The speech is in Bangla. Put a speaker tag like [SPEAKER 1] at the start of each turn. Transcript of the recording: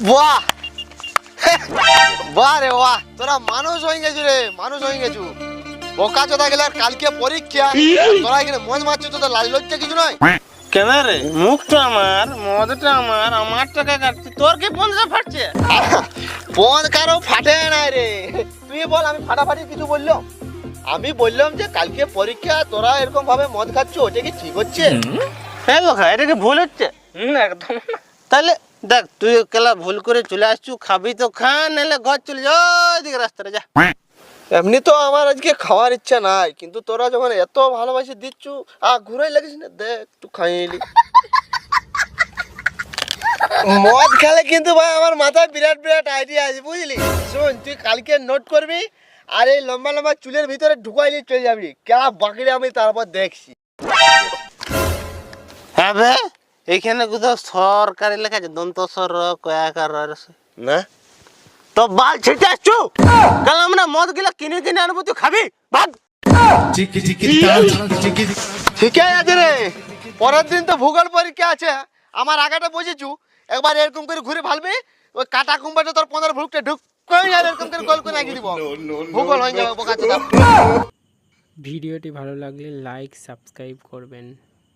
[SPEAKER 1] বাহ বাহ রে বাহ, তোরা মানুষ হয়ে গেছু রে, মানুষ হয়ে গেছু। বোকা চোদা গেলে আর কালকে পরীক্ষা, তোরা এখানে মদ মারছো, তোদের লাজ লজ্জা কিছু নয়?
[SPEAKER 2] কেন রে, মুখটা আমার, মদটা আমার টাকা কাটছে, তোর কি পঞ্চা ফাটছে?
[SPEAKER 1] পদ কারো ফাটে নাই রে, তুই বল আমি ফাটাফাটি কিছু বললো? আমি বললাম যে কালকে পরীক্ষা, তোরা এরকম ভাবে মদ খাচ্ছ, ওটা কি ঠিক হচ্ছে?
[SPEAKER 2] হ্যাঁ বোকা, এটা কি ভুল হচ্ছে? একদম না। তাহলে দেখ, তুই কেলা ভুল করে চলে আসছু, খাবি তো খা, নাহলে ঘর চলে যা, ওইদিকে রাস্তাটা যা।
[SPEAKER 1] এমনি তো আমার আজকে খাওয়ার ইচ্ছা নাই, কিন্তু তোরা যখন এত ভালোবাসে দিচ্ছু, ঘুরাই লাগিস না, দেখ একটু খাইলি। মদ খেলে কিন্তু ভাই আমার মাথায় বিরাট বিরাট আইডিয়া আছে, বুঝলি? শোন, তুই কালকে নোট করবি, আর এই লম্বা লম্বা চুলের ভিতরে ঢুকাইলি চলে যাবি, কেলা বাকিরে আমি তারপর দেখছি।
[SPEAKER 2] হ্যাঁ বে, এইখানে কোথাও সরকারি লেখা আছে, দন্ত সর কয়াকার
[SPEAKER 1] না
[SPEAKER 2] তো বাল ছিটে আসছু, কাল আমরা মদ গিলা কিনে কিনে আনবো, তুই খাবি, ভাগ।
[SPEAKER 1] ঠিক আছে রে, পরের দিন তো ভূগোল পরীক্ষা আছে, আমার আগাটা বুঝেছু, একবার এরকম করে ঘুরে ভালবি, ওই কাটা কুম্বাটা তোর 15 ভুলুকটা ঢুক কই, আর এরকম করে গোল করে আগিয়ে দিব, ভূগোল হয়ে যাবে বোকা চোদা।
[SPEAKER 3] ভিডিওটি ভালো লাগলে লাইক সাবস্ক্রাইব করবেন।